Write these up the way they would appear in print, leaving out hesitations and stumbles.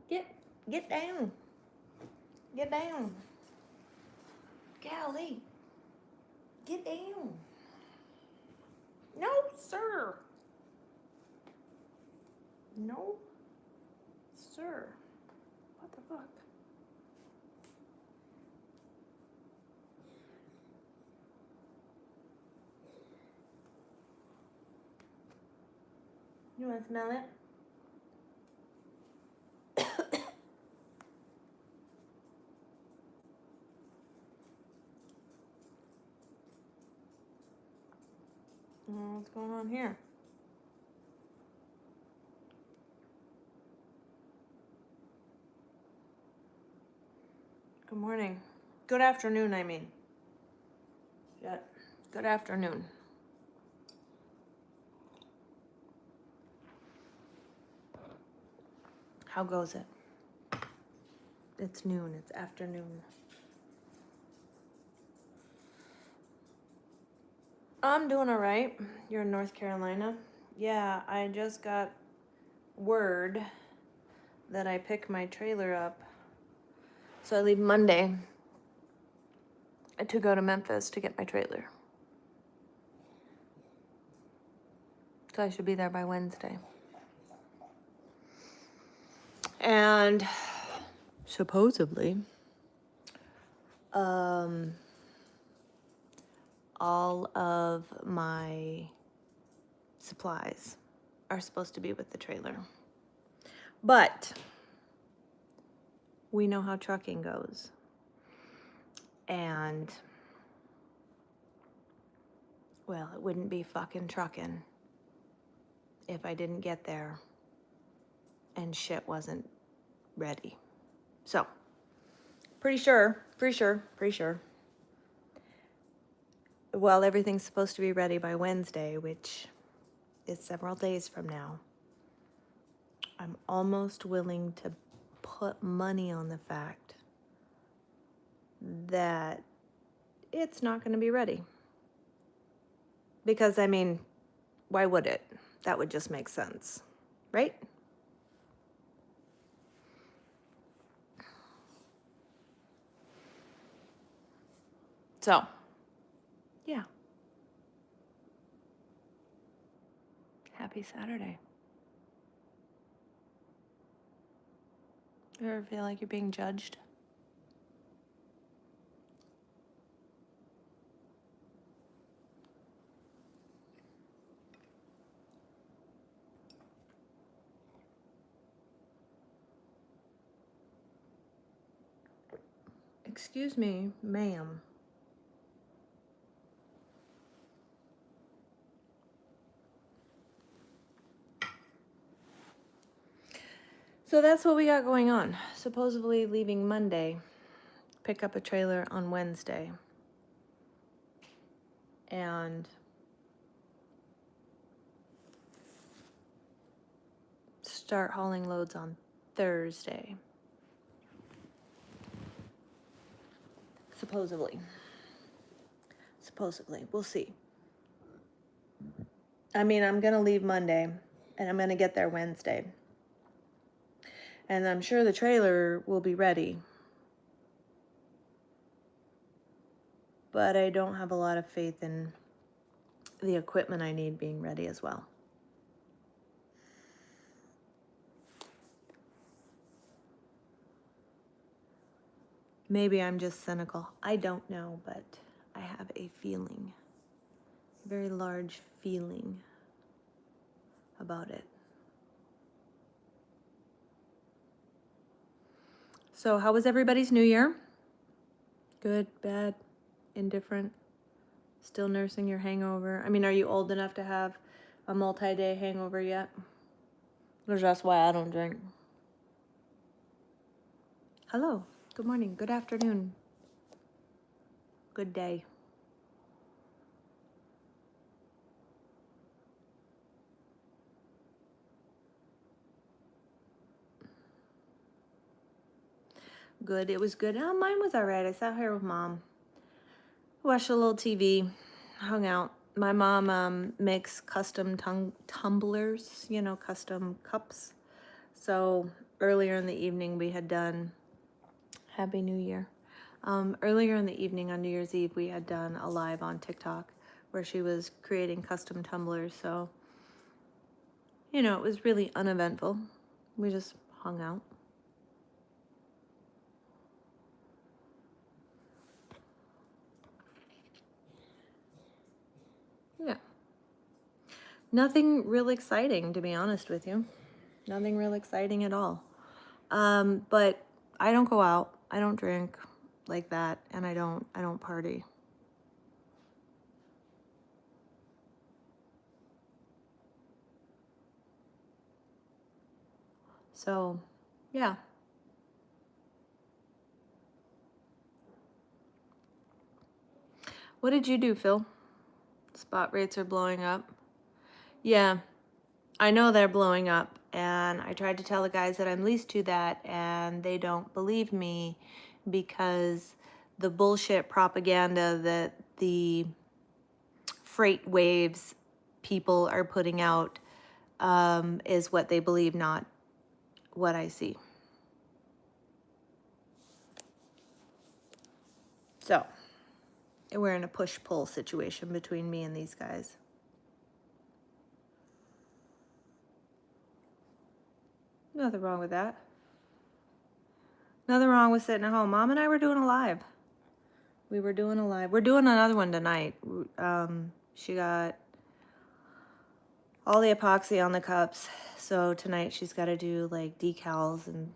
Get down. Get down. Golly. Get down. No, sir. No, sir. What the fuck? You want to smell it? What's going on here? Good morning. Good afternoon, I mean. Yeah. Good afternoon. How goes it? It's noon. It's afternoon. I'm doing all right. You're in North Carolina? Yeah, I just got word that I pick my trailer up. So I leave Monday to go to Memphis to get my trailer. So I should be there by Wednesday. And supposedly, all of my supplies are supposed to be with the trailer. But we know how trucking goes. And, well, it wouldn't be fucking trucking if I didn't get there and shit wasn't ready. So, pretty sure. Well, everything's supposed to be ready by Wednesday, which is several days from now. I'm almost willing to put money on the fact that it's not going to be ready. Because, I mean, why would it? That would just make sense, right? So, yeah. Happy Saturday. You ever feel like you're being judged? Excuse me, ma'am. So that's what we got going on. Supposedly leaving Monday, pick up a trailer on Wednesday, and start hauling loads on Thursday. Supposedly. We'll see. I mean, I'm going to leave Monday, and I'm going to get there Wednesday. And I'm sure the trailer will be ready. But I don't have a lot of faith in the equipment I need being ready as well. Maybe I'm just cynical. I don't know, but I have a feeling, a very large feeling about it. So how was everybody's New Year? Good, bad, indifferent? Still nursing your hangover? I mean, are you old enough to have a multi-day hangover yet? Because that's why I don't drink. Hello, good morning, good afternoon, good day. Good, it was good. Oh, mine was all right. I sat here with Mom, watched a little TV, hung out. My mom makes custom tumblers, you know, custom cups. So earlier in the evening we had done, Happy New Year. Earlier in the evening on New Year's Eve, we had done a live on TikTok where she was creating custom tumblers. So, you know, it was really uneventful. We just hung out. Yeah. Nothing real exciting, to be honest with you. Nothing real exciting at all. But I don't go out. I don't drink like that, and I don't party. So, yeah. What did you do, Phil? Spot rates are blowing up. Yeah, I know they're blowing up, and I tried to tell the guys that I'm leased to that, and they don't believe me because the bullshit propaganda that the freight waves people are putting out is what they believe, not what I see. So, we're in a push-pull situation between me and these guys. Nothing wrong with that. Nothing wrong with sitting at home. Mom and I were doing a live. We were doing a live. We're doing another one tonight. She got all the epoxy on the cups. So tonight she's got to do like decals and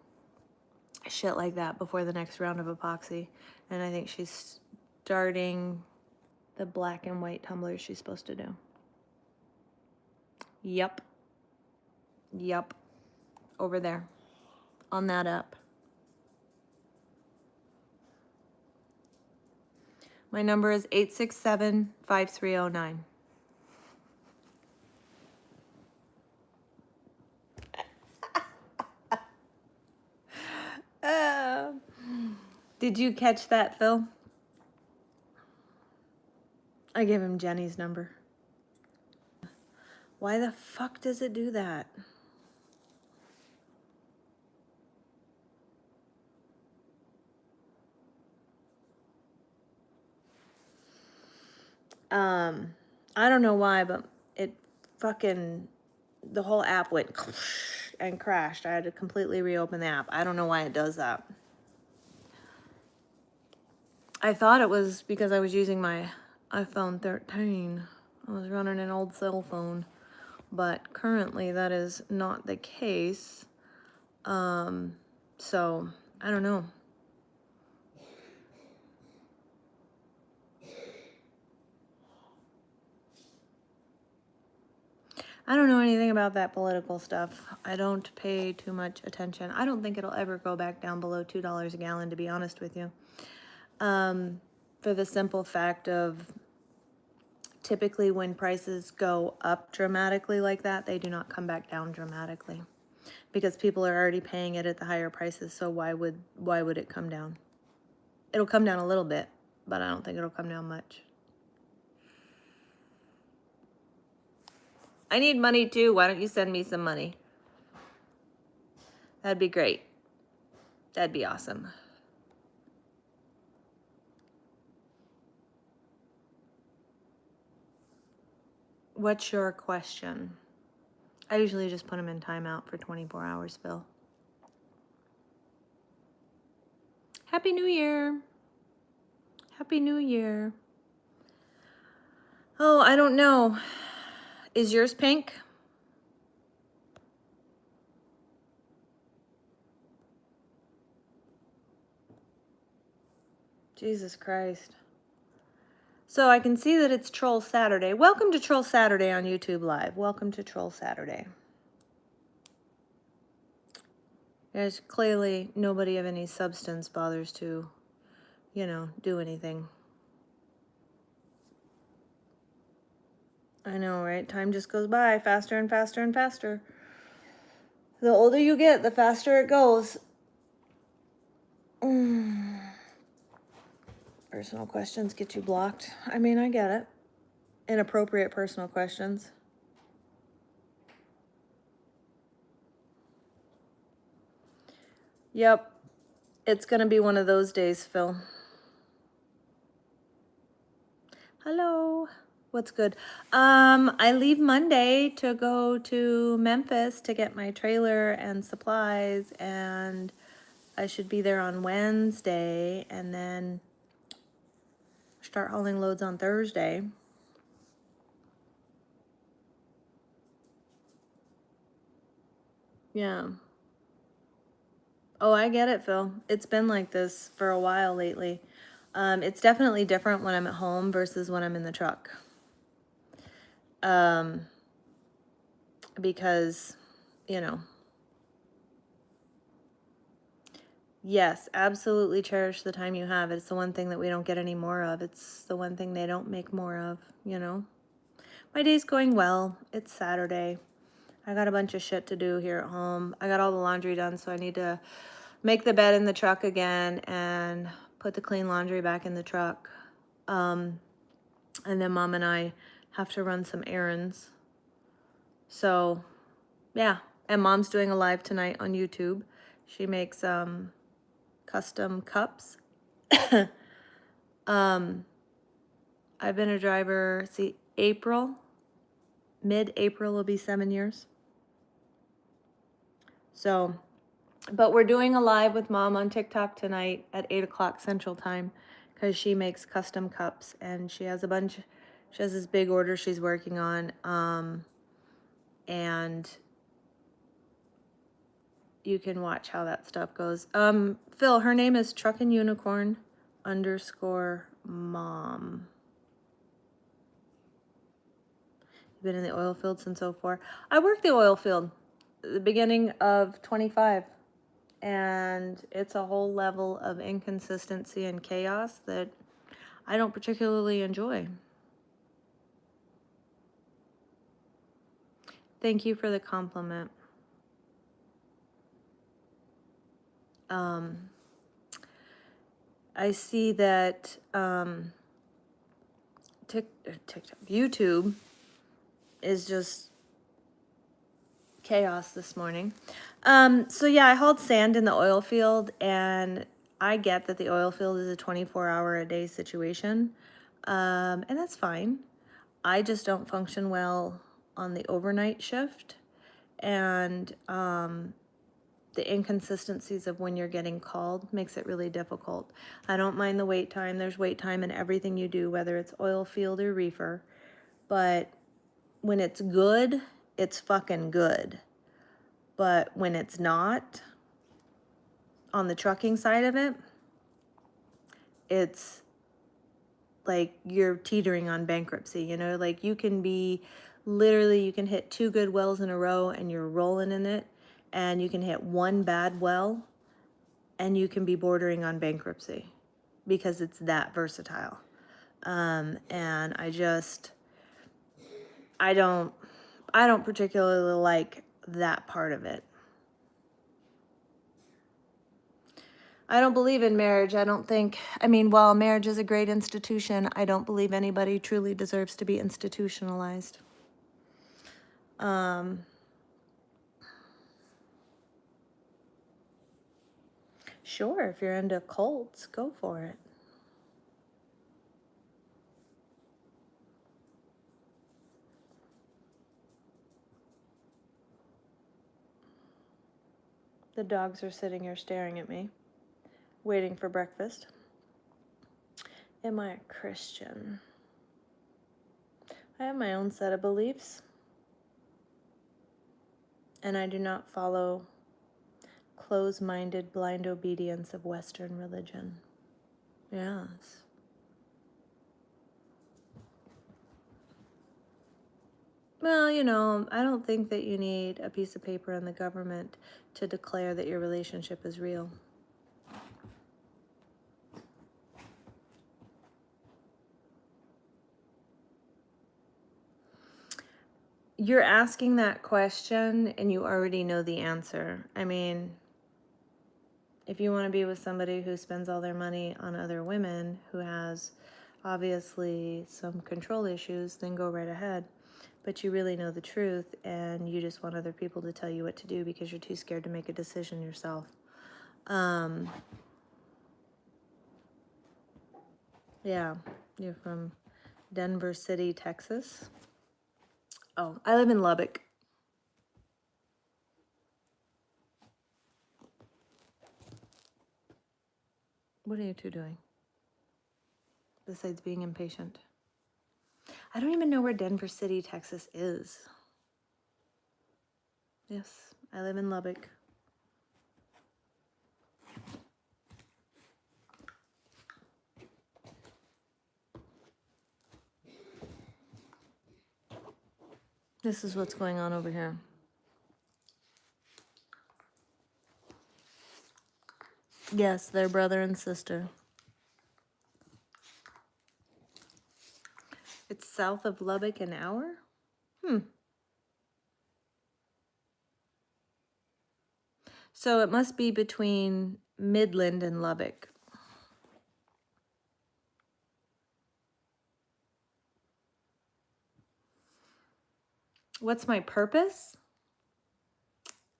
shit like that before the next round of epoxy. And I think she's starting the black and white tumblers she's supposed to do. Yep. Over there. On that app. My number is 867-5309. Did you catch that, Phil? I gave him Jenny's number. Why the fuck does it do that? I don't know why, but it fucking, the whole app went and crashed. I had to completely reopen the app. I don't know why it does that. I thought it was because I was using my iPhone 13. I was running an old cell phone, but currently that is not the case. So I don't know. I don't know anything about that political stuff. I don't pay too much attention. I don't think it'll ever go back down below $2 a gallon, to be honest with you. For the simple fact of typically when prices go up dramatically like that, they do not come back down dramatically because people are already paying it at the higher prices. So why would it come down? It'll come down a little bit, but I don't think it'll come down much. I need money too. Why don't you send me some money? That'd be great. That'd be awesome. What's your question? I usually just put them in timeout for 24 hours, Phil. Happy New Year. Happy New Year. Oh, I don't know. Is yours pink? Jesus Christ. So I can see that it's Troll Saturday. Welcome to Troll Saturday on YouTube Live. Welcome to Troll Saturday. There's clearly nobody of any substance bothers to, you know, do anything. I know, right? Time just goes by faster and faster and faster. The older you get, the faster it goes. Personal questions get you blocked. I mean, I get it. Inappropriate personal questions. Yep. It's going to be one of those days, Phil. Hello. What's good? I leave Monday to go to Memphis to get my trailer and supplies, and I should be there on Wednesday and then start hauling loads on Thursday. Yeah. Oh, I get it, Phil. It's been like this for a while lately. It's definitely different when I'm at home versus when I'm in the truck. Because, you know, yes, absolutely cherish the time you have. It's the one thing that we don't get any more of. It's the one thing they don't make more of, you know. My day's going well. It's Saturday. I got a bunch of shit to do here at home. I got all the laundry done, so I need to make the bed in the truck again and put the clean laundry back in the truck. And then Mom and I have to run some errands. So, yeah. And Mom's doing a live tonight on YouTube. She makes custom cups. I've been a driver, mid-April will be 7 years. So, but we're doing a live with Mom on TikTok tonight at 8 o'clock Central Time because she makes custom cups and she has this big order she's working on. And you can watch how that stuff goes. Phil, her name is truckandunicorn_mom. Been in the oil field since 04. I worked the oil field at the beginning of 25, and it's a whole level of inconsistency and chaos that I don't particularly enjoy. Thank you for the compliment. I see that TikTok, YouTube is just chaos this morning. So yeah, I hauled sand in the oil field, and I get that the oil field is a 24-hour-a-day situation, and that's fine. I just don't function well on the overnight shift, and the inconsistencies of when you're getting called makes it really difficult. I don't mind the wait time. There's wait time in everything you do, whether it's oil field or reefer, but when it's good, it's fucking good. But when it's not, on the trucking side of it, it's like you're teetering on bankruptcy, you know? Like you can hit 2 good wells in a row and you're rolling in it, and you can hit 1 bad well and you can be bordering on bankruptcy because it's that versatile. And I don't particularly like that part of it. I don't believe in marriage. While marriage is a great institution, I don't believe anybody truly deserves to be institutionalized. Sure, if you're into cults, go for it. The dogs are sitting here staring at me, waiting for breakfast. Am I a Christian? I have my own set of beliefs, and I do not follow close-minded, blind obedience of Western religion. Yes. Well, I don't think that you need a piece of paper in the government to declare that your relationship is real. You're asking that question and you already know the answer. If you want to be with somebody who spends all their money on other women, who has obviously some control issues, then go right ahead. But you really know the truth, and you just want other people to tell you what to do because you're too scared to make a decision yourself. Um, yeah, you're from Denver City, Texas. Oh, I live in Lubbock. What are you two doing besides being impatient? I don't even know where Denver City, Texas is. Yes, I live in Lubbock. This is what's going on over here. Yes, they're brother and sister. It's south of Lubbock an hour? So it must be between Midland and Lubbock. What's my purpose?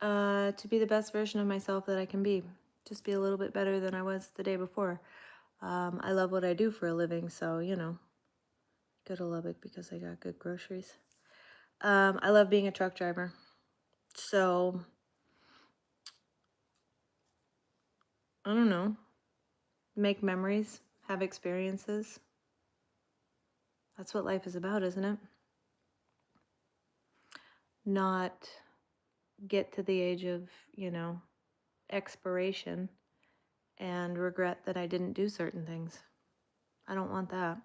To be the best version of myself that I can be. Just be a little bit better than I was the day before. I love what I do for a living, so, you know, go to Lubbock because I got good groceries. I love being a truck driver. So, I don't know. Make memories, have experiences. That's what life is about, isn't it? Not get to the age of, you know, expiration and regret that I didn't do certain things. I don't want that.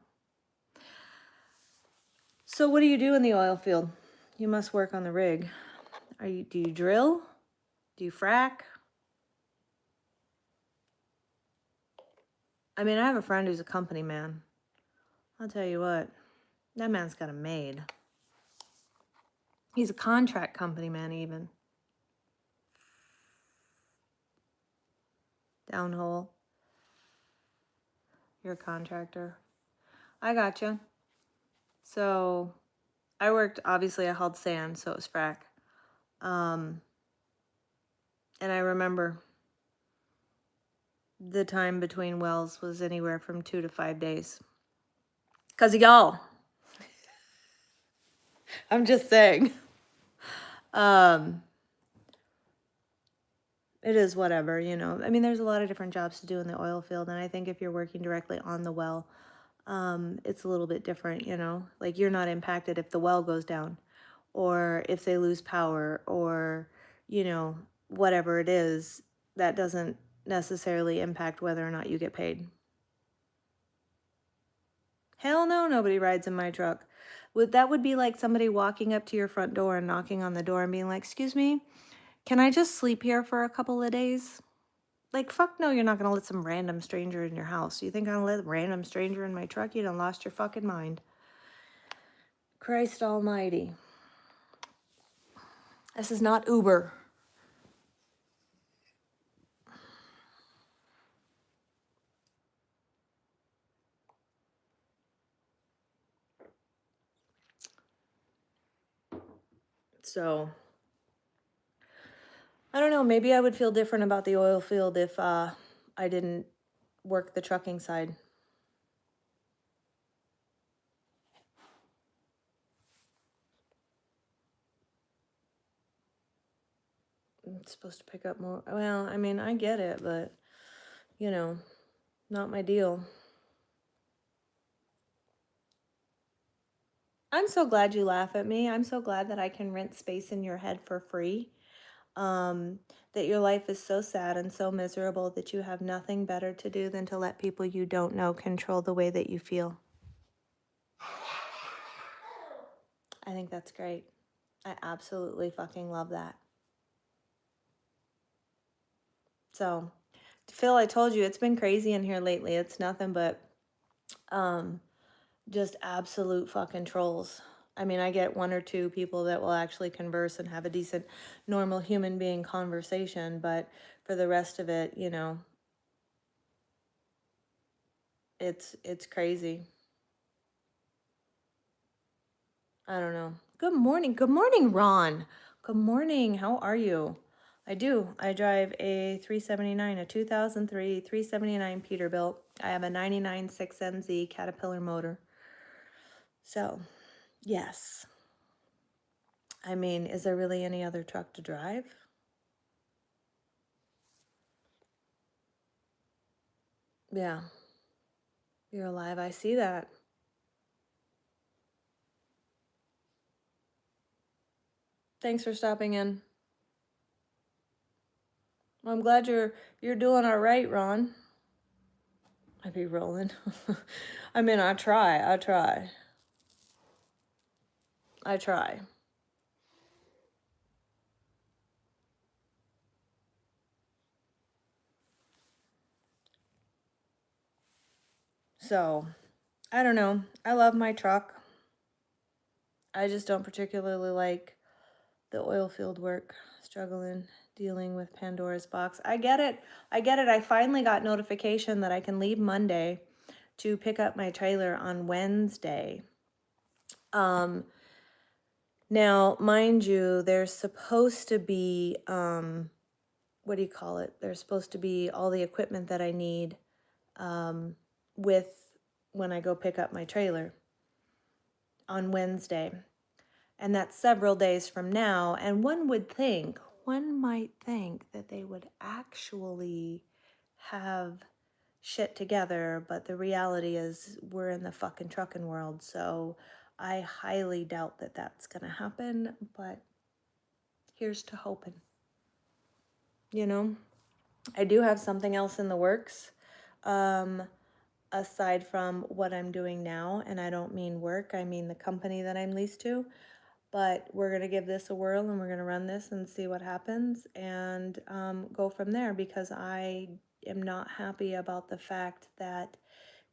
So what do you do in the oil field? You must work on the rig. Do you drill? Do you frack? I mean, I have a friend who's a company man. I'll tell you what, that man's got a maid. He's a contract company man even. Downhole. You're a contractor. I gotcha. So I worked, obviously I hauled sand, so it was frack. And I remember the time between wells was anywhere from 2 to 5 days. 'Cause of y'all. I'm just saying. It is whatever, you know. I mean, there's a lot of different jobs to do in the oil field, and I think if you're working directly on the well, it's a little bit different, you know. Like, you're not impacted if the well goes down, or if they lose power, or, you know, whatever it is. That doesn't necessarily impact whether or not you get paid. Hell no, nobody rides in my truck. That would be like somebody walking up to your front door and knocking on the door and being like, "Excuse me, can I just sleep here for a couple of days?" Like, fuck no, you're not gonna let some random stranger in your house. You think I'm gonna let a random stranger in my truck? You done lost your fucking mind. Christ almighty. This is not Uber. So, I don't know, maybe I would feel different about the oil field if I didn't work the trucking side. It's supposed to pick up more. Well, I mean, I get it, but, you know, not my deal. I'm so glad you laugh at me. I'm so glad that I can rent space in your head for free. That your life is so sad and so miserable that you have nothing better to do than to let people you don't know control the way that you feel. I think that's great. I absolutely fucking love that. So, Phil, I told you it's been crazy in here lately. It's nothing but just absolute fucking trolls. I mean, I get one or two people that will actually converse and have a decent, normal human being conversation, but for the rest of it, you know, it's crazy. I don't know. Good morning. Good morning, Ron. Good morning. How are you? I do. I drive a 379, a 2003 379 Peterbilt. I have a 99 6NZ Caterpillar motor. So, yes. I mean, is there really any other truck to drive? Yeah. You're alive. I see that. Thanks for stopping in. Well, I'm glad you're doing all right, Ron. I be rolling. I mean, I try. I try. So, I don't know. I love my truck. I just don't particularly like the oil field work, struggling, dealing with Pandora's box. I get it. I finally got notification that I can leave Monday to pick up my trailer on Wednesday. Now, mind you, there's supposed to be, what do you call it? There's supposed to be all the equipment that I need with when I go pick up my trailer on Wednesday. And that's several days from now. And one might think that they would actually have shit together, but the reality is we're in the fucking trucking world. So I highly doubt that that's going to happen, but here's to hoping. You know, I do have something else in the works. Aside from what I'm doing now, and I don't mean work, I mean the company that I'm leased to. But we're going to give this a whirl and we're going to run this and see what happens and go from there, because I am not happy about the fact that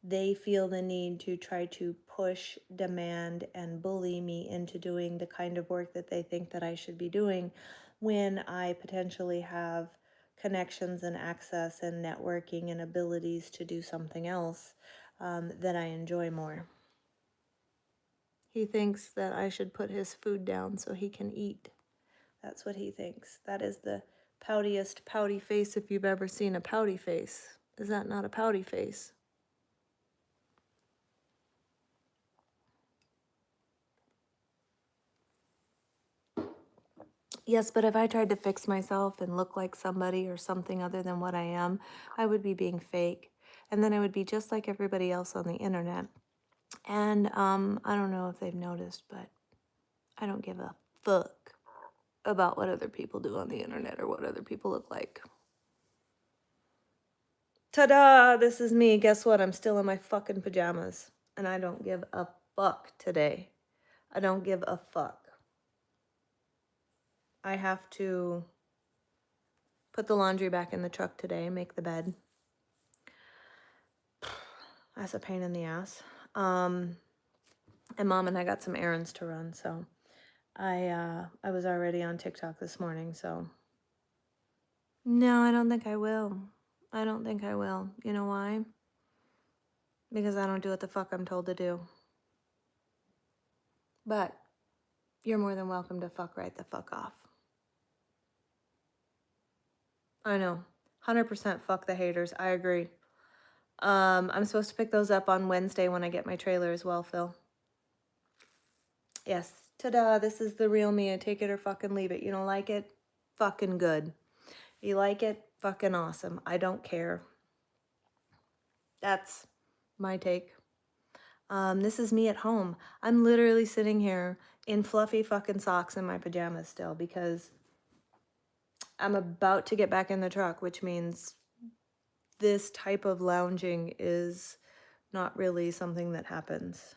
they feel the need to try to push, demand, and bully me into doing the kind of work that they think that I should be doing when I potentially have connections and access and networking and abilities to do something else that I enjoy more. He thinks that I should put his food down so he can eat. That's what he thinks. That is the poutiest pouty face if you've ever seen a pouty face. Is that not a pouty face? Yes, but if I tried to fix myself and look like somebody or something other than what I am, I would be being fake. And then I would be just like everybody else on the internet. And I don't know if they've noticed, but I don't give a fuck about what other people do on the internet or what other people look like. Ta-da! This is me. Guess what? I'm still in my fucking pajamas. And I don't give a fuck today. I don't give a fuck. I have to put the laundry back in the truck today, make the bed. That's a pain in the ass. And Mom and I got some errands to run, so I was already on TikTok this morning, so no, I don't think I will. I don't think I will. You know why? Because I don't do what the fuck I'm told to do. But you're more than welcome to fuck right the fuck off. I know. 100% fuck the haters. I agree. I'm supposed to pick those up on Wednesday when I get my trailer as well, Phil. Yes. Ta-da, this is the real me. I take it or fucking leave it. You don't like it? Fucking good. You like it? Fucking awesome. I don't care. That's my take. This is me at home. I'm literally sitting here in fluffy fucking socks and my pajamas still because I'm about to get back in the truck, which means this type of lounging is not really something that happens.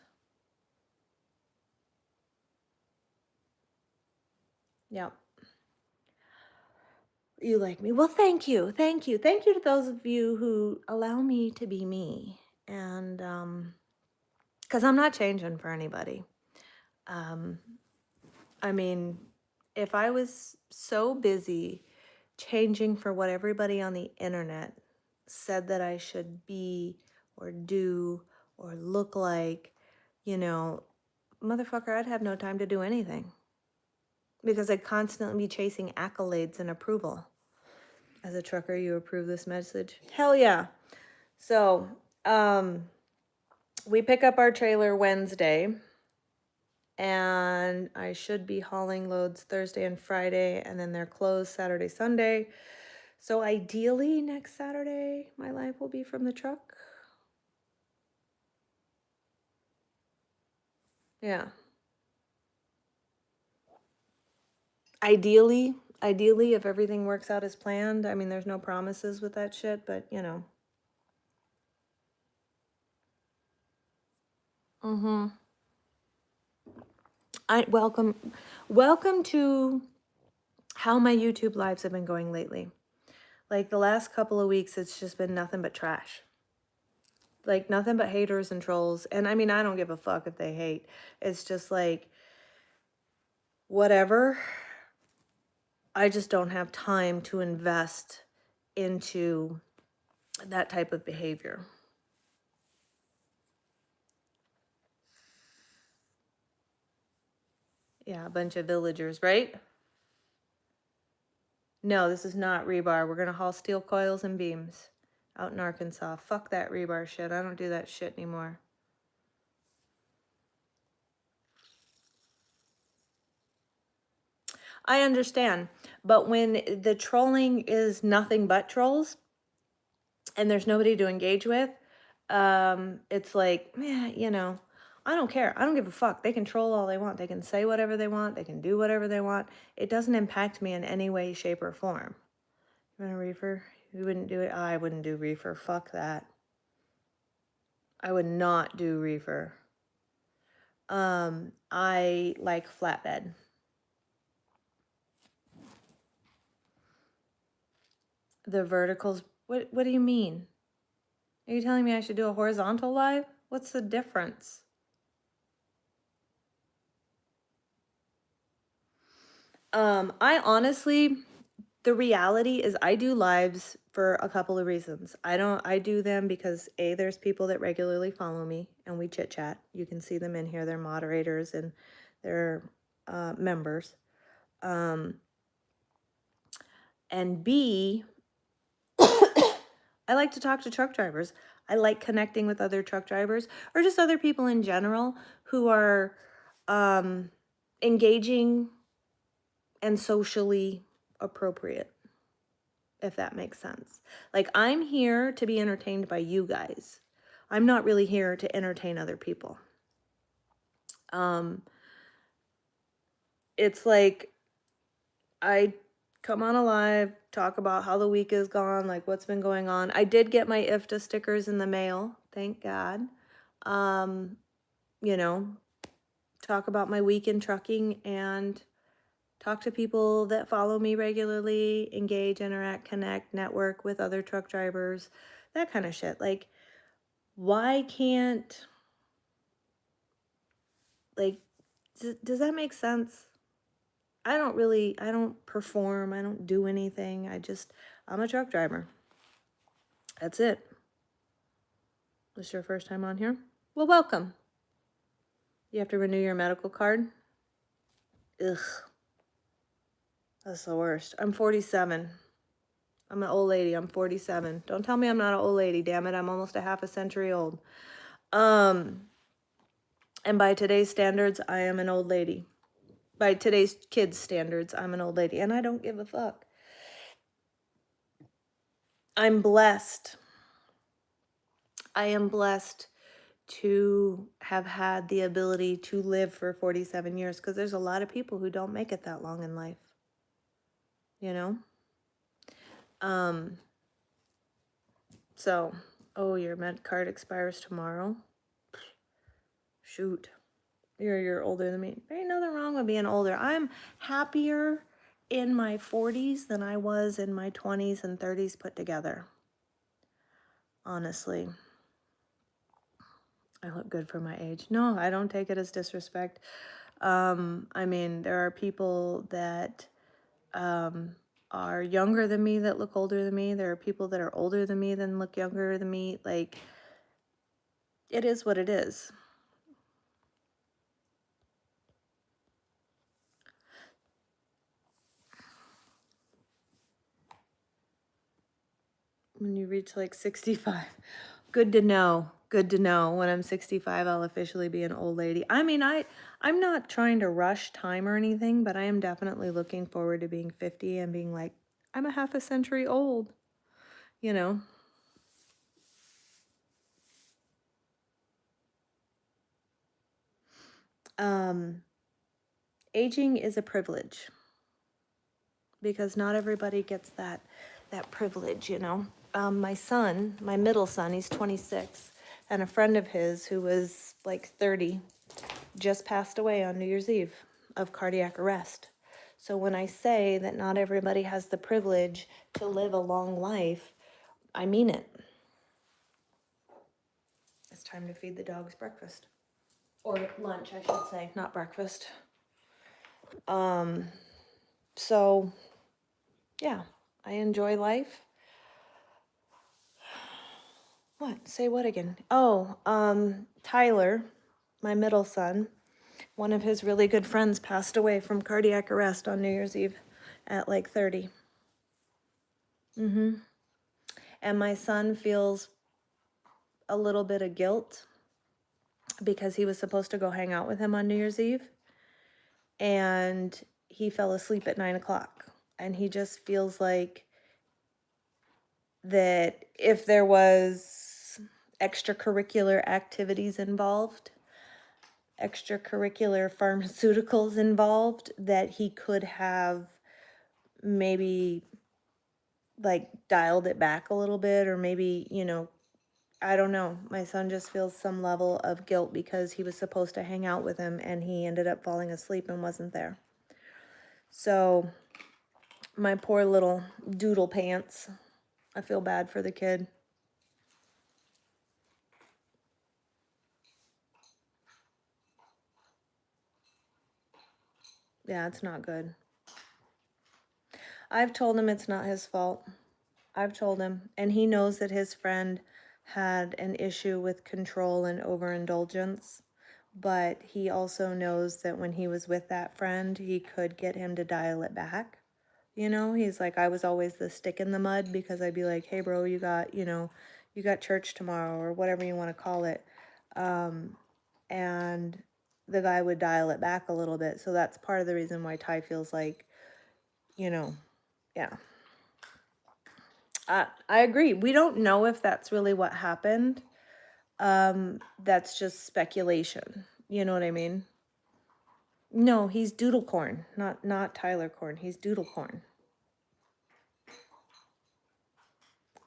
Yep. You like me. Well, thank you. Thank you. Thank you to those of you who allow me to be me. And because I'm not changing for anybody. I mean, if I was so busy changing for what everybody on the internet said that I should be or do or look like, you know, motherfucker, I'd have no time to do anything because I'd constantly be chasing accolades and approval. As a trucker, you approve this message? Hell yeah. So, we pick up our trailer Wednesday, and I should be hauling loads Thursday and Friday, and then they're closed Saturday, Sunday. So ideally, next Saturday, my life will be from the truck. Yeah. Ideally, if everything works out as planned. I mean, there's no promises with that shit, but you know. Mm-hmm. Welcome to how my YouTube lives have been going lately. Like the last couple of weeks, it's just been nothing but trash. Like nothing but haters and trolls. And I mean, I don't give a fuck if they hate. It's just like, whatever. I just don't have time to invest into that type of behavior. Yeah, a bunch of villagers, right? No, this is not rebar. We're gonna haul steel coils and beams out in Arkansas. Fuck that rebar shit. I don't do that shit anymore. I understand, but when the trolling is nothing but trolls and there's nobody to engage with, it's like, you know, I don't care. I don't give a fuck. They can troll all they want. They can say whatever they want. They can do whatever they want. It doesn't impact me in any way, shape, or form. You want a reefer? You wouldn't do it? I wouldn't do reefer. Fuck that. I would not do reefer. I like flatbed. The verticals, what do you mean? Are you telling me I should do a horizontal live? What's the difference? I honestly, the reality is I do lives for a couple of reasons. I do them because A, there's people that regularly follow me and we chit chat. You can see them in here. They're moderators and they're members. And B, I like to talk to truck drivers. I like connecting with other truck drivers or just other people in general who are engaging and socially appropriate, if that makes sense. Like, I'm here to be entertained by you guys. I'm not really here to entertain other people. It's like I come on a live, talk about how the week is gone, like what's been going on. I did get my IFTA stickers in the mail, thank God. You know, talk about my week in trucking and talk to people that follow me regularly, engage, interact, connect, network with other truck drivers, that kind of shit. Like, why can't, like, does that make sense? I don't perform, I don't do anything. I'm a truck driver. That's it. This is your first time on here? Well, welcome. You have to renew your medical card? Ugh. That's the worst. I'm 47. I'm an old lady. I'm 47. Don't tell me I'm not an old lady, damn it. I'm almost a half a century old. And by today's standards, I am an old lady. By today's kids' standards, I'm an old lady. And I don't give a fuck. I'm blessed. I am blessed to have had the ability to live for 47 years because there's a lot of people who don't make it that long in life. You know? So, oh, your med card expires tomorrow. Shoot. You're older than me. There ain't nothing wrong with being older. I'm happier in my 40s than I was in my 20s and 30s put together. Honestly. I look good for my age. No, I don't take it as disrespect. I mean, there are people that are younger than me that look older than me. There are people that are older than me that look younger than me. Like, it is what it is. when you reach like 65. Good to know. Good to know. When I'm 65, I'll officially be an old lady. I mean, I'm not trying to rush time or anything, but I am definitely looking forward to being 50 and being like, I'm a half a century old, you know? Aging is a privilege because not everybody gets that privilege, you know? My son, my middle son, he's 26, and a friend of his who was like 30 just passed away on New Year's Eve of cardiac arrest. So when I say that not everybody has the privilege to live a long life, I mean it. It's time to feed the dogs breakfast. Or lunch, I should say, not breakfast. So yeah, I enjoy life. What? Say what again? Oh, Tyler, my middle son, one of his really good friends passed away from cardiac arrest on New Year's Eve at like 30. And my son feels a little bit of guilt because he was supposed to go hang out with him on New Year's Eve. And he fell asleep at 9 o'clock. And he just feels like that if there was extracurricular activities involved, extracurricular pharmaceuticals involved, that he could have maybe like dialed it back a little bit, or maybe, you know, I don't know. My son just feels some level of guilt because he was supposed to hang out with him and he ended up falling asleep and wasn't there. So my poor little doodle pants, I feel bad for the kid. Yeah, it's not good. I've told him it's not his fault. I've told him, and he knows that his friend had an issue with control and overindulgence, but he also knows that when he was with that friend, he could get him to dial it back. You know, he's like, I was always the stick in the mud because I'd be like, hey, bro, you got, you know, you got church tomorrow or whatever you want to call it. And the guy would dial it back a little bit. So that's part of the reason why Ty feels like, you know, yeah. I agree. We don't know if that's really what happened. That's just speculation. You know what I mean? No, he's Doodlecorn, not Tyler Corn. He's Doodlecorn.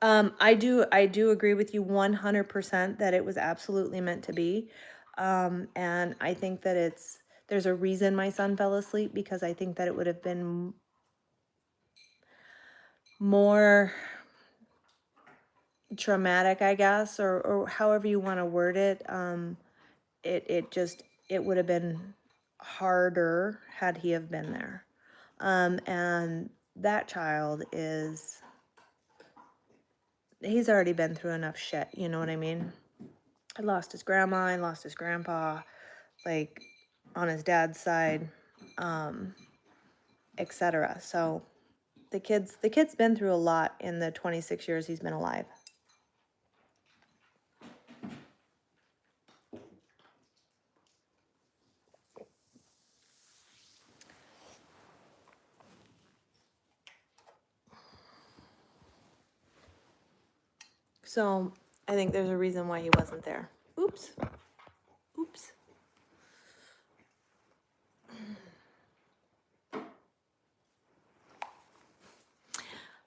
I do agree with you 100% that it was absolutely meant to be. And I think that there's a reason my son fell asleep, because I think that it would have been more traumatic, I guess, or however you want to word it. It would have been harder had he have been there. And that child he's already been through enough shit, you know what I mean? I lost his grandma, I lost his grandpa, like on his dad's side, etc. So the kid's been through a lot in the 26 years he's been alive. So I think there's a reason why he wasn't there. Oops. Oops.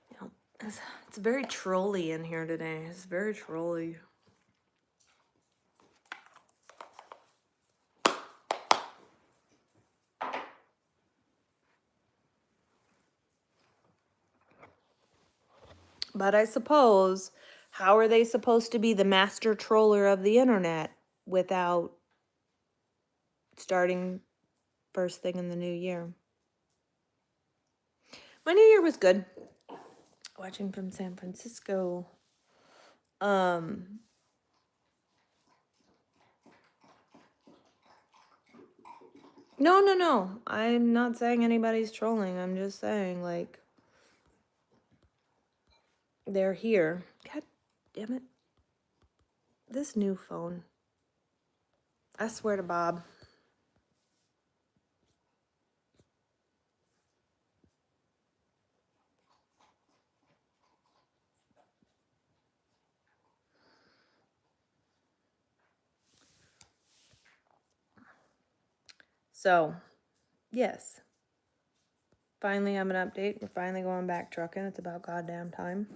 You know, it's very trolly in here today. It's very trolly. But I suppose, how are they supposed to be the master troller of the internet without starting first thing in the new year? My new year was good. Watching from San Francisco. No. I'm not saying anybody's trolling. I'm just saying, like, they're here. God damn it. This new phone. I swear to Bob. So, yes. Finally, I'm an update. We're finally going back trucking. It's about goddamn time.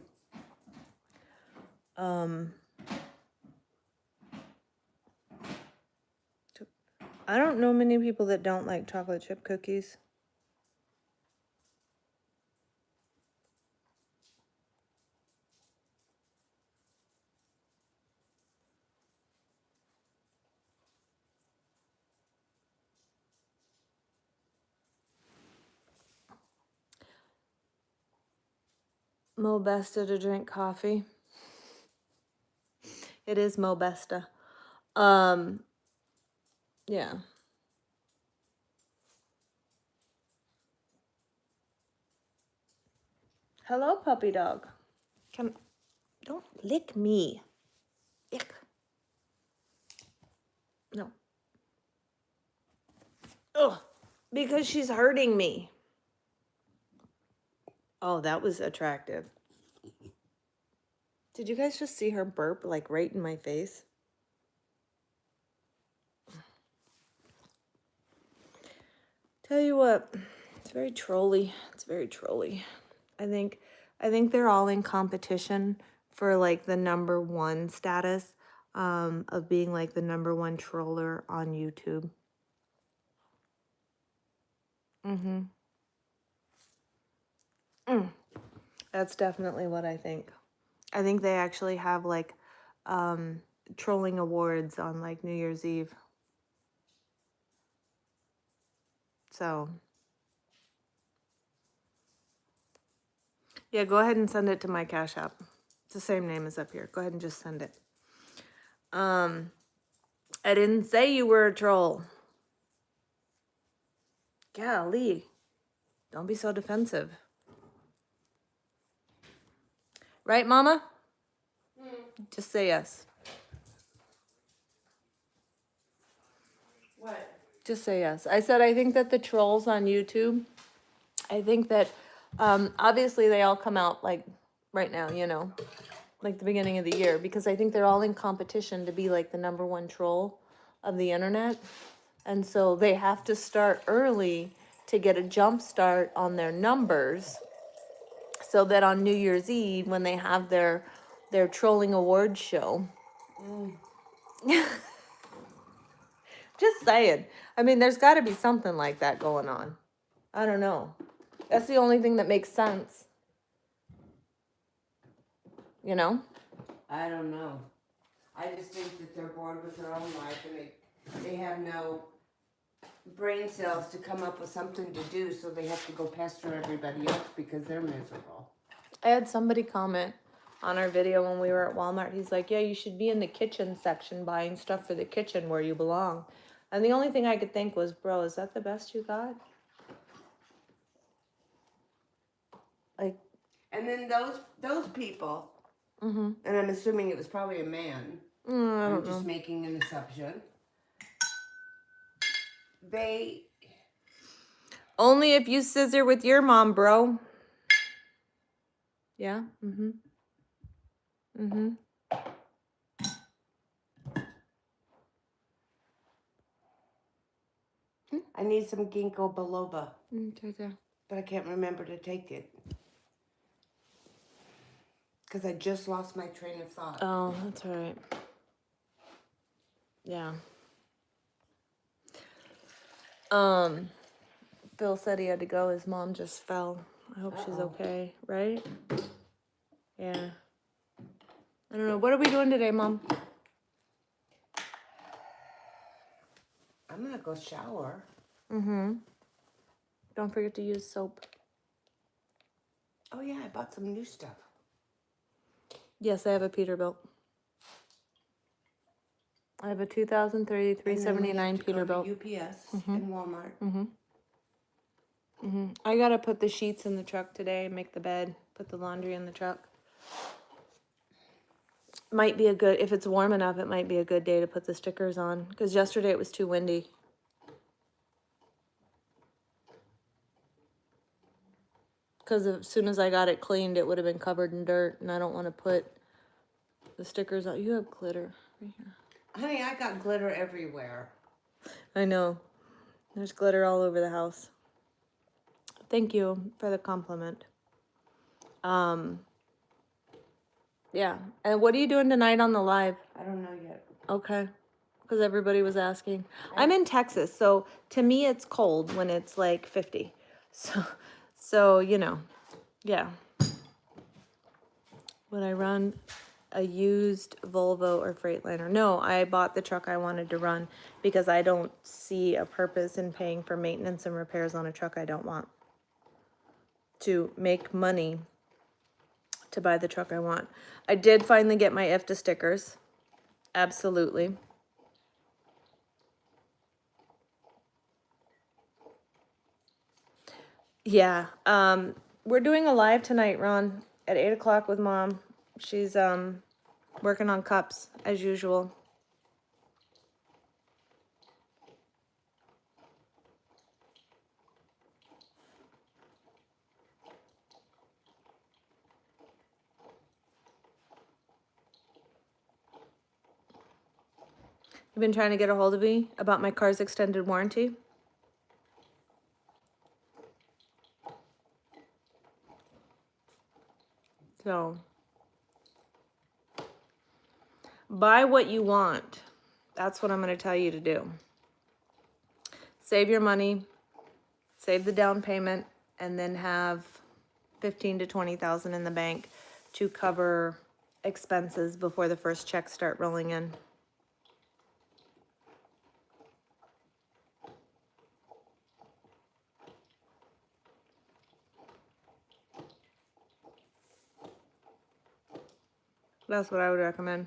I don't know many people that don't like chocolate chip cookies. Mo Besta to drink coffee. It is Mo Besta. Yeah. Hello, puppy dog. Don't lick me. Ick. No. Ugh. Because she's hurting me. Oh, that was attractive. Did you guys just see her burp like right in my face? Tell you what, it's very trolly. It's very trolly. I think they're all in competition for like the #1 status of being like the #1 troller on YouTube. That's definitely what I think. I think they actually have like trolling awards on like New Year's Eve. So yeah, go ahead and send it to my Cash App. It's the same name as up here. Go ahead and just send it. I didn't say you were a troll. Golly. Don't be so defensive. Right, Mama? Just say yes. What? Just say yes. I said I think that the trolls on YouTube, I think that obviously they all come out like right now, you know, like the beginning of the year, because I think they're all in competition to be like the #1 troll of the internet. And so they have to start early to get a jump start on their numbers, so that on New Year's Eve, when they have their trolling awards show. Just saying. I mean, there's got to be something like that going on. I don't know. That's the only thing that makes sense. You know? I don't know. I just think that they're bored with their own life and they have no brain cells to come up with something to do, so they have to go pester everybody else because they're miserable. I had somebody comment on our video when we were at Walmart. He's like, yeah, you should be in the kitchen section buying stuff for the kitchen where you belong. And the only thing I could think was, bro, is that the best you got? Like, And then those people, and I'm assuming it was probably a man. I I'm don't just know. making an assumption. They Only if you scissor with your mom, bro. Yeah? I need some ginkgo biloba, It's right there. but I can't remember to take it. Because I just lost my train of thought. Oh, that's all right. Yeah. Phil said he had to go. His mom just fell. I hope she's okay, right? Yeah. I don't know. What are we doing today, Mom? I'm going to go shower. Don't forget to use soap. Oh, yeah, I bought some new stuff. Yes, I have a Peterbilt. I have a 2003 379 Peterbilt. UPS and Walmart. I gotta put the sheets in the truck today, make the bed, put the laundry in the truck. Might be a good, if it's warm enough, it might be a good day to put the stickers on, because yesterday it was too windy. Because as soon as I got it cleaned, it would have been covered in dirt, and I don't want to put the stickers on. You have glitter right here. Honey, I got glitter everywhere. I know. There's glitter all over the house. Thank you for the compliment. Yeah. And what are you doing tonight on the live? I don't know yet. Okay. Because everybody was asking. I'm in Texas, so to me it's cold when it's like 50. So you know, yeah. Would I run a used Volvo or Freightliner? No, I bought the truck I wanted to run because I don't see a purpose in paying for maintenance and repairs on a truck I don't want. To make money to buy the truck I want. I did finally get my IFTA stickers. Absolutely. Yeah. We're doing a live tonight, Ron, at 8 o'clock with Mom. She's working on cups as usual. You've been trying to get a hold of me about my car's extended warranty? So, buy what you want. That's what I'm going to tell you to do. Save your money, save the down payment, and then have 15 to 20,000 in the bank to cover expenses before the first checks start rolling in. That's what I would recommend.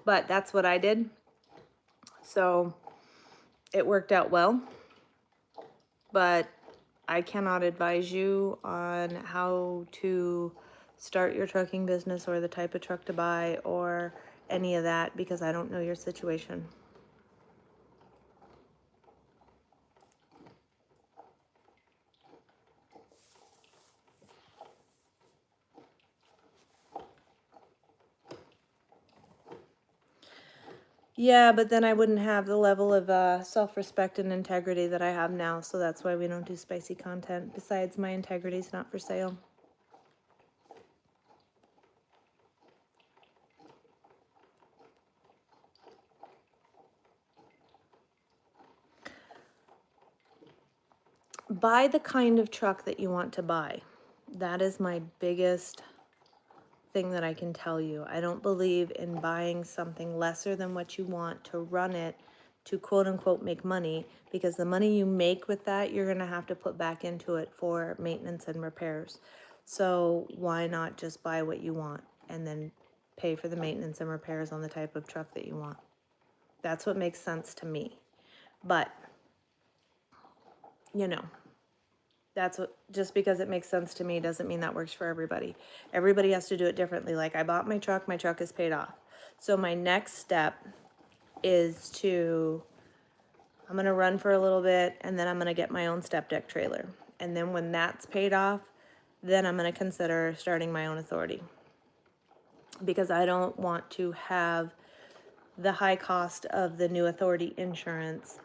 But that's what I did. So it worked out well. But I cannot advise you on how to start your trucking business or the type of truck to buy or any of that because I don't know your situation. Yeah, but then I wouldn't have the level of self-respect and integrity that I have now, so that's why we don't do spicy content. Besides, my integrity's not for sale. Buy the kind of truck that you want to buy. That is my biggest thing that I can tell you. I don't believe in buying something lesser than what you want to run it to quote unquote make money, because the money you make with that, you're going to have to put back into it for maintenance and repairs. So why not just buy what you want and then pay for the maintenance and repairs on the type of truck that you want? That's what makes sense to me. But, you know, that's what, just because it makes sense to me doesn't mean that works for everybody. Everybody has to do it differently. Like I bought my truck is paid off. So my next step is I'm gonna run for a little bit and then I'm gonna get my own step deck trailer. And then when that's paid off, then I'm gonna consider starting my own authority. Because I don't want to have the high cost of the new authority insurance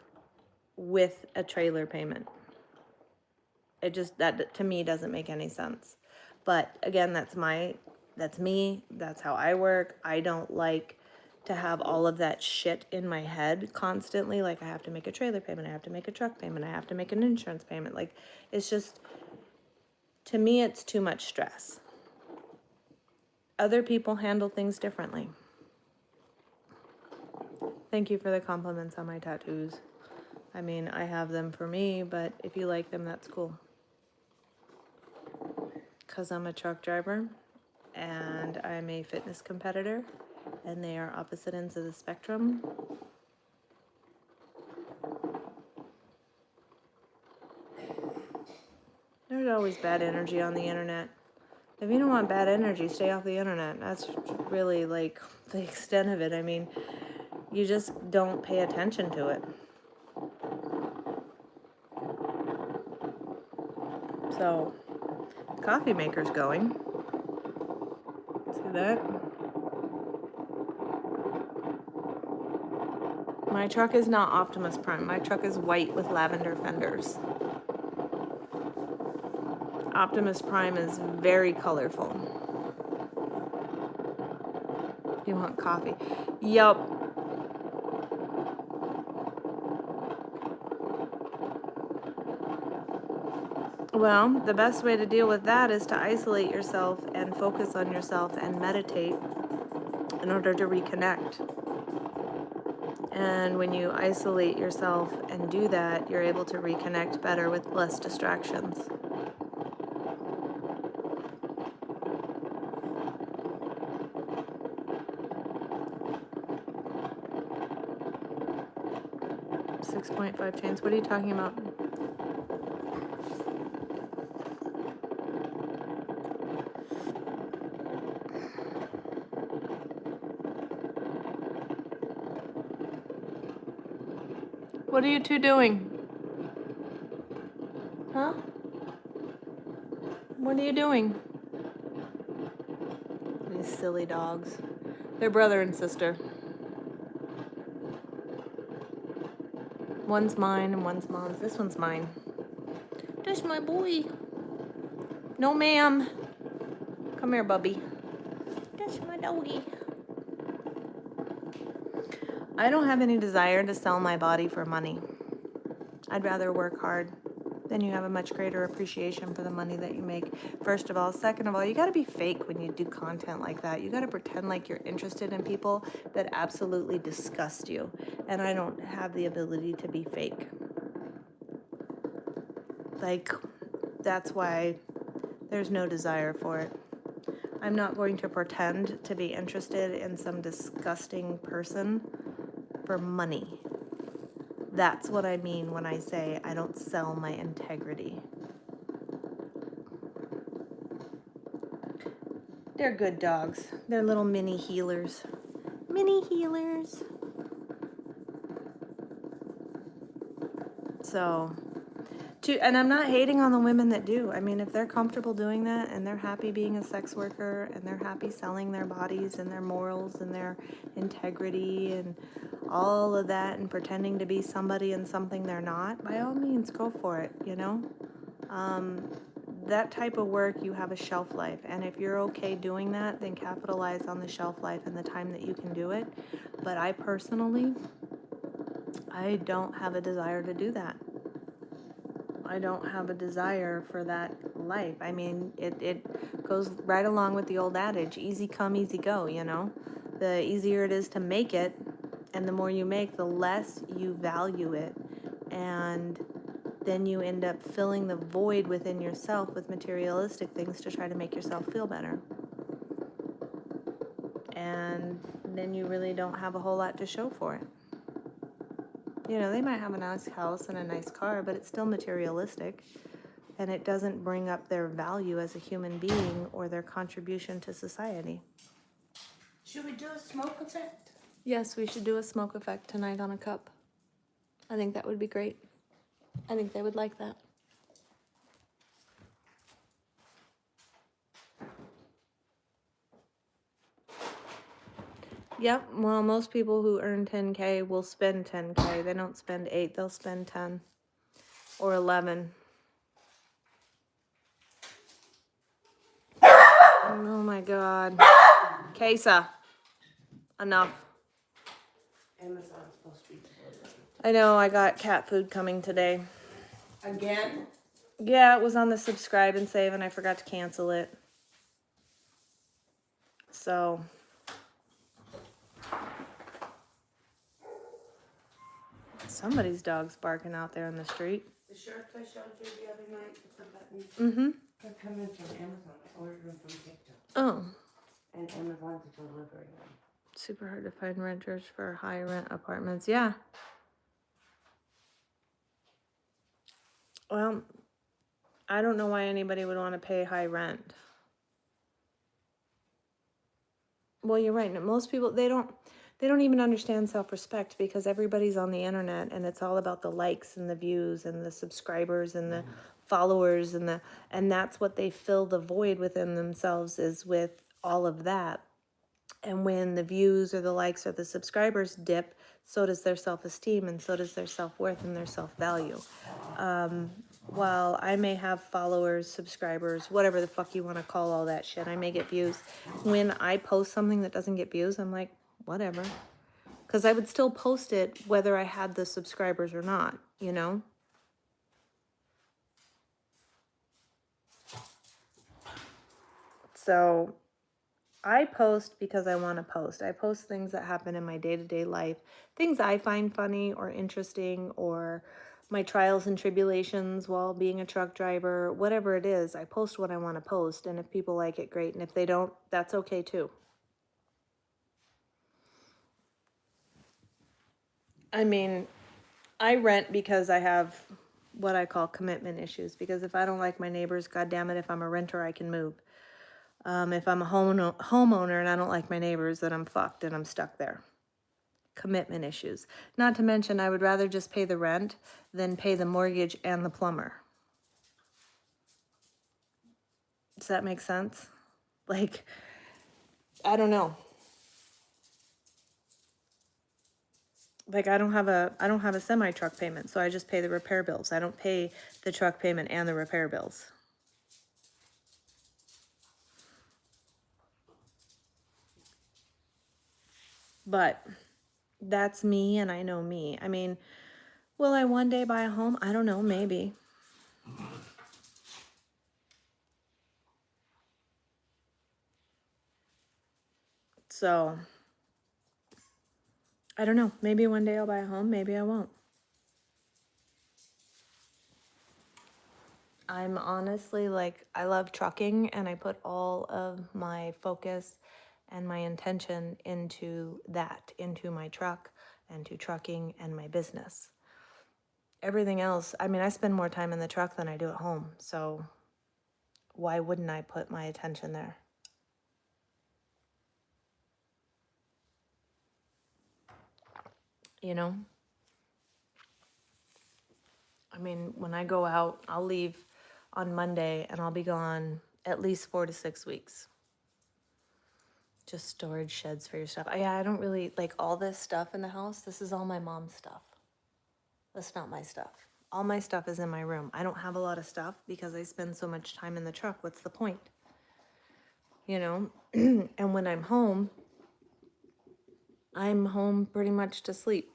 with a trailer payment. It just, that to me doesn't make any sense. But again, that's me, that's how I work. I don't like to have all of that shit in my head constantly. Like I have to make a trailer payment, I have to make a truck payment, I have to make an insurance payment. Like it's just, to me, it's too much stress. Other people handle things differently. Thank you for the compliments on my tattoos. I mean, I have them for me, but if you like them, that's cool. Because I'm a truck driver and I'm a fitness competitor and they are opposite ends of the spectrum. There's always bad energy on the internet. If you don't want bad energy, stay off the internet. That's really like the extent of it. I mean, you just don't pay attention to it. So, coffee maker's going. See that? My truck is not Optimus Prime. My truck is white with lavender fenders. Optimus Prime is very colorful. You want coffee? Yup. Well, the best way to deal with that is to isolate yourself and focus on yourself and meditate in order to reconnect. And when you isolate yourself and do that, you're able to reconnect better with less distractions. .5 chains. What are you talking about? What are you two doing? Huh? What are you doing? These silly dogs. They're brother and sister. One's mine and one's mom's. This one's mine. That's my boy. No, ma'am. Come here, Bubby. That's my doggy. I don't have any desire to sell my body for money. I'd rather work hard. Then you have a much greater appreciation for the money that you make. First of all. Second of all, you got to be fake when you do content like that. You got to pretend like you're interested in people that absolutely disgust you. And I don't have the ability to be fake. Like, that's why there's no desire for it. I'm not going to pretend to be interested in some disgusting person for money. That's what I mean when I say I don't sell my integrity. They're good dogs. They're little mini healers. Mini healers. So, and I'm not hating on the women that do. I mean, if they're comfortable doing that and they're happy being a sex worker and they're happy selling their bodies and their morals and their integrity and all of that and pretending to be somebody and something they're not, by all means, go for it, you know? That type of work, you have a shelf life. And if you're okay doing that, then capitalize on the shelf life and the time that you can do it. But I personally, I don't have a desire to do that. I don't have a desire for that life. I mean, it goes right along with the old adage, easy come, easy go, you know? The easier it is to make it, and the more you make, the less you value it. And then you end up filling the void within yourself with materialistic things to try to make yourself feel better. And then you really don't have a whole lot to show for it. You know, they might have a nice house and a nice car, but it's still materialistic. And it doesn't bring up their value as a human being or their contribution to society. Should we do a smoke effect? Yes, we should do a smoke effect tonight on a cup. I think that would be great. I think they would like that. Yep, well, most people who earn 10K will spend 10K. They don't spend 8, they'll spend 10 or 11. Oh my God. Kesa, enough. Amazon's supposed to be delivered. I know, I got cat food coming today. Again? Yeah, it was on the subscribe and save and I forgot to cancel it. So... somebody's dog's barking out there in the street. The shirts I showed you the other night with the buttons, Mm-hmm. they're coming from Amazon. I ordered them from TikTok. Oh. And Amazon's delivering them. Super hard to find renters for high rent apartments. Yeah. Well, I don't know why anybody would want to pay high rent. Well, you're right. Most people, they don't even understand self-respect because everybody's on the internet and it's all about the likes and the views and the subscribers and the followers and that's what they fill the void within themselves is with all of that. And when the views or the likes or the subscribers dip, so does their self-esteem and so does their self-worth and their self-value. While I may have followers, subscribers, whatever the fuck you want to call all that shit, I may get views. When I post something that doesn't get views, I'm like, whatever. Because I would still post it whether I had the subscribers or not, you know? So I post because I want to post. I post things that happen in my day-to-day life, things I find funny or interesting, or my trials and tribulations while being a truck driver, whatever it is. I post what I want to post, and if people like it, great, and if they don't, that's okay too. I mean, I rent because I have what I call commitment issues, because if I don't like my neighbors, God damn it, if I'm a renter, I can move. If I'm a homeowner and I don't like my neighbors, then I'm fucked and I'm stuck there. Commitment issues. Not to mention, I would rather just pay the rent than pay the mortgage and the plumber. Does that make sense? Like, I don't know. Like, I don't have a semi truck payment, so I just pay the repair bills. I don't pay the truck payment and the repair bills. But that's me, and I know me. I mean, will I one day buy a home? I don't know, maybe. So, I don't know. Maybe one day I'll buy a home, maybe I won't. I'm honestly like, I love trucking and I put all of my focus and my intention into that, into my truck and to trucking and my business. Everything else, I mean, I spend more time in the truck than I do at home. So why wouldn't I put my attention there? You know? I mean, when I go out, I'll leave on Monday and I'll be gone at least 4 to 6 weeks. Just storage sheds for your stuff. I don't really like all this stuff in the house. This is all my mom's stuff. That's not my stuff. All my stuff is in my room. I don't have a lot of stuff because I spend so much time in the truck. What's the point? You know? And when I'm home pretty much to sleep.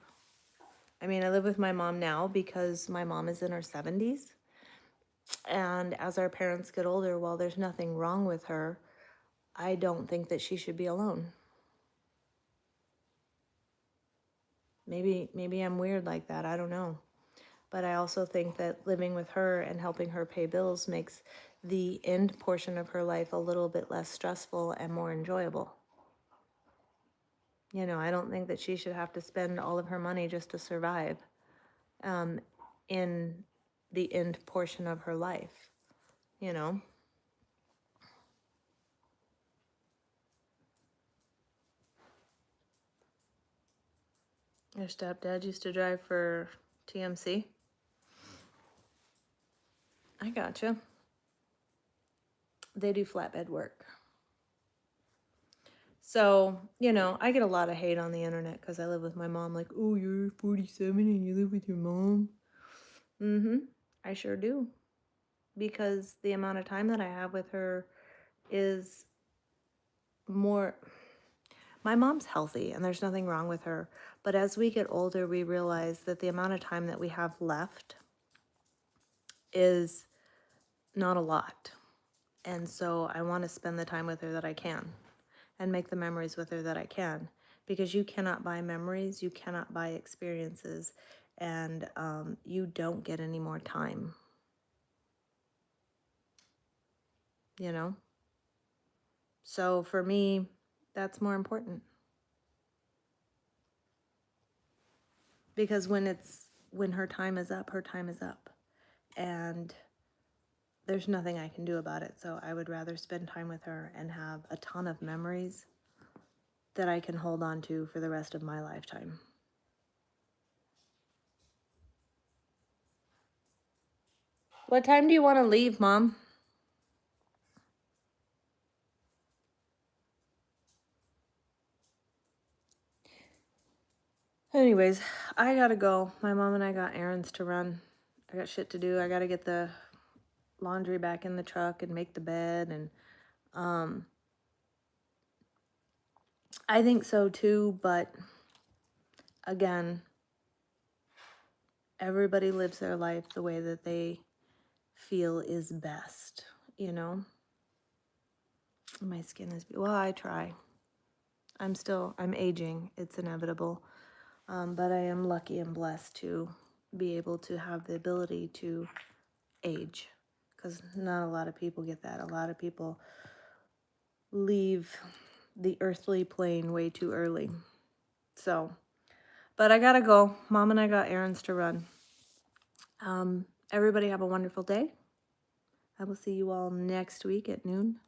I mean, I live with my mom now because my mom is in her 70s. And as our parents get older, while there's nothing wrong with her, I don't think that she should be alone. Maybe I'm weird like that. I don't know. But I also think that living with her and helping her pay bills makes the end portion of her life a little bit less stressful and more enjoyable. You know, I don't think that she should have to spend all of her money just to survive in the end portion of her life, you know? Your stepdad used to drive for TMC? I gotcha. They do flatbed work. So, you know, I get a lot of hate on the internet because I live with my mom. Like, oh, you're 47 and you live with your mom. Mm-hmm. I sure do. Because the amount of time that I have with her is more. My mom's healthy and there's nothing wrong with her. But as we get older, we realize that the amount of time that we have left is not a lot. And so I want to spend the time with her that I can and make the memories with her that I can. Because you cannot buy memories, you cannot buy experiences, and you don't get any more time. You know? So for me, that's more important. Because when her time is up, her time is up. And there's nothing I can do about it. So I would rather spend time with her and have a ton of memories that I can hold on to for the rest of my lifetime. What time do you want to leave, Mom? Anyways, I gotta go. My mom and I got errands to run. I got shit to do. I gotta get the laundry back in the truck and make the bed, and I think so too, but again, everybody lives their life the way that they feel is best, you know? My skin is, well, I try. I'm aging. It's inevitable. But I am lucky and blessed to be able to have the ability to age, because not a lot of people get that. A lot of people leave the earthly plane way too early. So, but I gotta go. Mom and I got errands to run. Everybody have a wonderful day. I will see you all next week at noon.